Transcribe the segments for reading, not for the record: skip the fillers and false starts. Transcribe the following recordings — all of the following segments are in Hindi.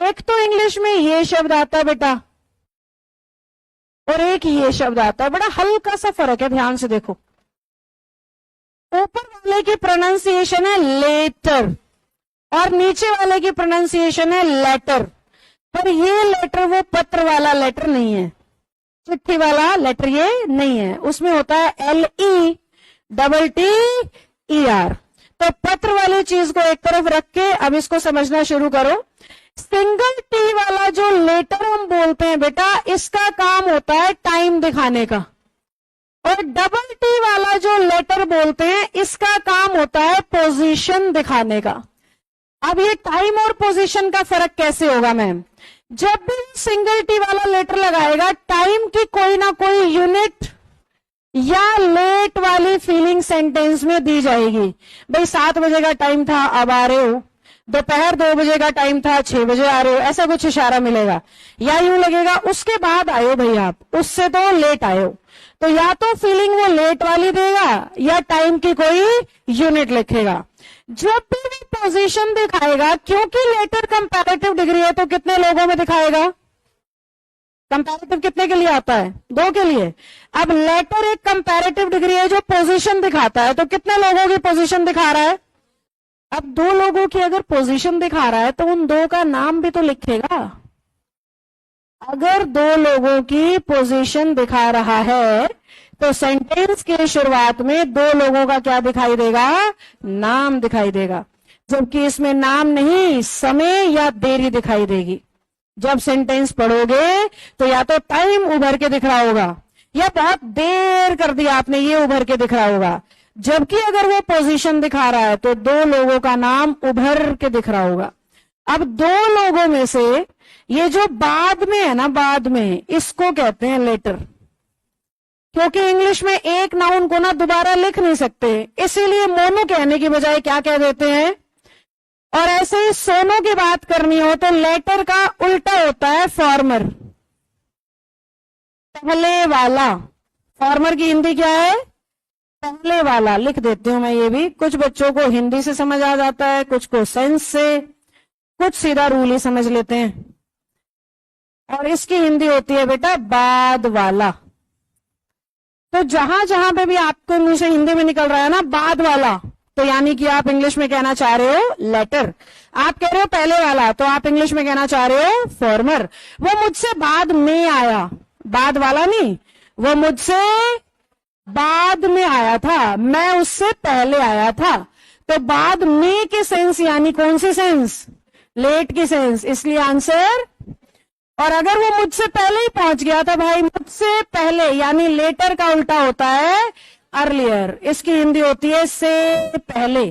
एक तो इंग्लिश में ये शब्द आता है बेटा और एक ये शब्द आता है, बड़ा हल्का सा फर्क है, ध्यान से देखो। ऊपर वाले की प्रोनाउंसिएशन है लेटर और नीचे वाले की प्रोनाउंसिएशन है लेटर, पर ये लेटर वो पत्र वाला लेटर नहीं है, चिट्ठी वाला लेटर ये नहीं है, उसमें होता है LETTER। तो पत्र वाली चीज को एक तरफ रख के अब इसको समझना शुरू करो। सिंगल टी वाला जो लेटर हम बोलते हैं बेटा, इसका काम होता है टाइम दिखाने का, और डबल टी वाला जो लेटर बोलते हैं इसका काम होता है पोजीशन दिखाने का। अब ये टाइम और पोजीशन का फर्क कैसे होगा मैम? जब भी सिंगल टी वाला लेटर लगाएगा, टाइम की कोई ना कोई यूनिट या लेट वाली फीलिंग सेंटेंस में दी जाएगी। भाई 7 बजे का टाइम था, अब आ रहे हो, दोपहर 2 बजे का टाइम था, 6 बजे आ रहे हो, ऐसा कुछ इशारा मिलेगा। या यूं लगेगा उसके बाद आए हो भाई आप, उससे तो लेट आए हो, तो या तो फीलिंग वो लेट वाली देगा या टाइम की कोई यूनिट लिखेगा। जब भी वो पोजीशन दिखाएगा, क्योंकि लेटर कंपैरेटिव डिग्री है, तो कितने लोगों में दिखाएगा? कंपैरेटिव कितने के लिए आता है? 2 के लिए। अब लेटर एक कंपैरेटिव डिग्री है जो पोजीशन दिखाता है, तो कितने लोगों की पोजीशन दिखा रहा है? अब 2 लोगों की अगर पोजीशन दिखा रहा है तो उन 2 का नाम भी तो लिखेगा। अगर 2 लोगों की पोजीशन दिखा रहा है तो सेंटेंस के शुरुआत में 2 लोगों का क्या दिखाई देगा? नाम दिखाई देगा। जबकि इसमें नाम नहीं, समय या देरी दिखाई देगी। जब सेंटेंस पढ़ोगे तो या तो टाइम उभर के दिख रहा होगा या बहुत देर कर दिया आपने, ये उभर के दिख रहा होगा। जबकि अगर वो पोजीशन दिखा रहा है तो 2 लोगों का नाम उभर के दिख रहा होगा। अब 2 लोगों में से ये जो बाद में है ना, बाद में, इसको कहते हैं लेटर। क्योंकि इंग्लिश में एक नाउन को ना दोबारा लिख नहीं सकते, इसीलिए मोनो कहने की बजाय क्या कह देते हैं। और ऐसे ही सोनो की बात करनी हो तो लेटर का उल्टा होता है फॉर्मर, पहले वाला। फॉर्मर की हिंदी क्या है? पहले वाला। लिख देती हूं मैं ये भी, कुछ बच्चों को हिंदी से समझ आ जाता है, कुछ को सेंस से, कुछ सीधा रूल ही समझ लेते हैं। और इसकी हिंदी होती है बेटा बाद वाला। तो जहां जहां पे भी आपको मुंह से हिंदी में निकल रहा है ना बाद वाला, तो यानी कि आप इंग्लिश में कहना चाह रहे हो लेटर। आप कह रहे हो पहले वाला, तो आप इंग्लिश में कहना चाह रहे हो फॉर्मर। वो मुझसे बाद में आया, बाद वाला नहीं, वो मुझसे बाद में आया था, मैं उससे पहले आया था। तो बाद में के सेंस यानी कौन सी सेंस? लेट की सेंस, इसलिए आंसर। और अगर वो मुझसे पहले ही पहुंच गया था भाई, मुझसे पहले यानी लेटर का उल्टा होता है अर्लियर। इसकी हिंदी होती है से पहले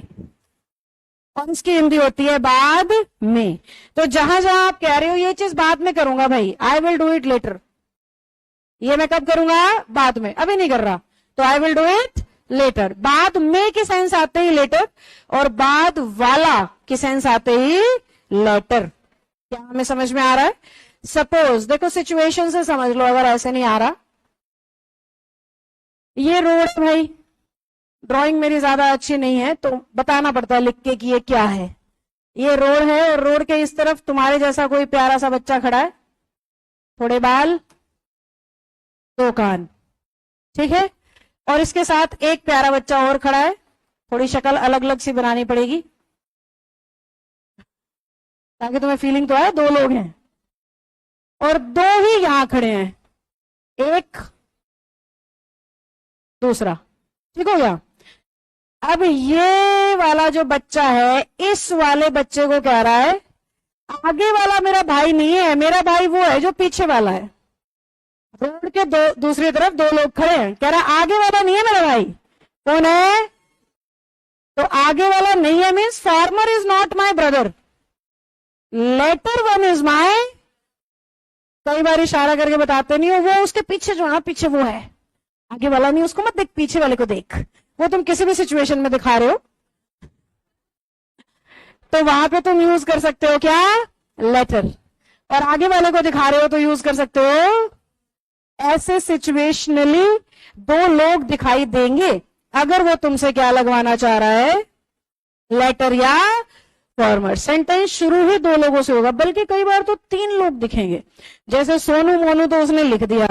और इसकी हिंदी होती है बाद में। तो जहां जहां आप कह रहे हो ये चीज बाद में करूंगा भाई, I will do it later, ये मैं कब करूंगा? बाद में, अभी नहीं कर रहा, तो I will do it later. बाद में की सेंस आते ही लेटर और बाद वाला की सेंस आते ही लेटर। क्या हमें समझ में आ रहा है? सपोज देखो, सिचुएशन से समझ लो, अगर ऐसे नहीं आ रहा। ये रोड है भाई, ड्राइंग मेरी ज्यादा अच्छी नहीं है तो बताना पड़ता है लिख के कि ये क्या है। ये रोड है और रोड के इस तरफ तुम्हारे जैसा कोई प्यारा सा बच्चा खड़ा है, थोड़े बाल, 2 कान, ठीक है। और इसके साथ एक प्यारा बच्चा और खड़ा है, थोड़ी शक्ल अलग अलग सी बनानी पड़ेगी ताकि तुम्हें फीलिंग तो आए 2 लोग हैं। और 2 ही यहां खड़े हैं, एक दूसरा, ठीक हो गया। अब ये वाला जो बच्चा है, इस वाले बच्चे को कह रहा है आगे वाला मेरा भाई नहीं है, मेरा भाई वो है जो पीछे वाला है। रोड के दूसरी तरफ 2 लोग खड़े हैं, कह रहा है आगे वाला नहीं है मेरा भाई। कौन है? तो आगे वाला नहीं है means former is not my brother, latter one is my. कई बार इशारा करके बताते नहीं हो, वो उसके पीछे जो है, पीछे वो है, आगे वाला नहीं, उसको मत देख, पीछे वाले को देख। वो तुम किसी भी सिचुएशन में दिखा रहे हो तो वहां पे तुम यूज कर सकते हो क्या? लेटर। और आगे वाले को दिखा रहे हो तो यूज कर सकते हो ऐसे। सिचुएशनली 2 लोग दिखाई देंगे अगर वो तुमसे क्या लगवाना चाह रहा है? लेटर या फॉर्मर। सेंटेंस शुरू ही दो लोगों से होगा, बल्कि कई बार तो तीन लोग दिखेंगे। जैसे सोनू मोनू तो उसने लिख दिया,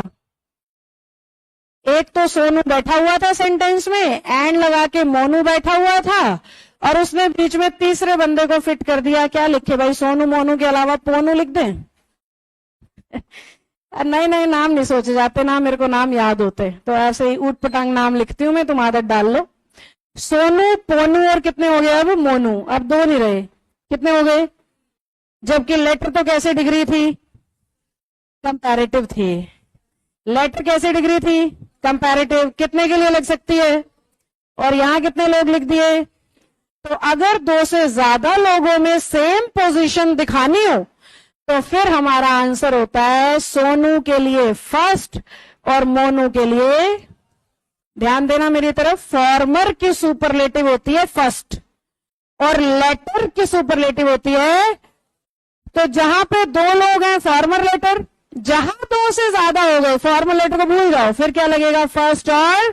एक तो सोनू बैठा हुआ था सेंटेंस में, एंड लगा के मोनू बैठा हुआ था, और उसने बीच में तीसरे बंदे को फिट कर दिया। क्या लिखे भाई, सोनू मोनू के अलावा पोनू लिख दें? नए नए नाम नहीं सोचे जाते ना, मेरे को नाम याद होते, तो ऐसे ही ऊट पटांग नाम लिखती हूं मैं, तुम आदत डाल लो। सोनू, पोनू और कितने हो गए अब? मोनू। अब दो नहीं रहे, कितने हो गए? जबकि लेटर तो कैसे डिग्री थी? कंपैरेटिव थी। लेटर कैसे डिग्री थी? कंपैरेटिव। कितने के लिए लग सकती है? और यहां कितने लोग लिख दिए? तो अगर दो से ज्यादा लोगों में सेम पोजीशन दिखानी हो तो फिर हमारा आंसर होता है सोनू के लिए फर्स्ट और मोनू के लिए, ध्यान देना मेरी तरफ, फॉर्मर की सुपरलेटिव होती है फर्स्ट और लेटर की सुपरलेटिव होती है। तो जहां पे दो लोग हैं फॉर्मर लेटर, जहां दो से ज्यादा हो गए फॉर्मल लेटर को भूल जाओ, फिर क्या लगेगा? फर्स्ट, और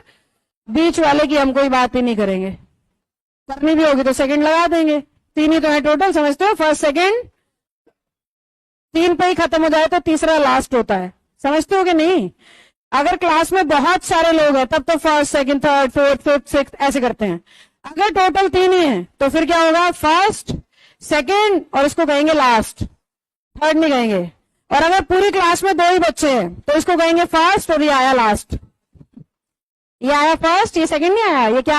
बीच वाले की हम कोई बात ही नहीं करेंगे। करनी भी होगी तो सेकंड लगा देंगे, तीन ही तो है टोटल, समझते हो? फर्स्ट सेकंड, तीन पे ही खत्म हो जाए तो तीसरा लास्ट होता है, समझते हो कि नहीं? अगर क्लास में बहुत सारे लोग हैं तब तो first, second, third, fourth, fifth, sixth ऐसे करते हैं। अगर टोटल तीन ही है तो फिर क्या होगा? फर्स्ट, सेकंड और इसको कहेंगे लास्ट, थर्ड नहीं कहेंगे। और अगर पूरी क्लास में दो ही बच्चे हैं तो इसको कहेंगे फर्स्ट और ये आया लास्ट, ये आया फर्स्ट, ये सेकंड नहीं आया, ये क्या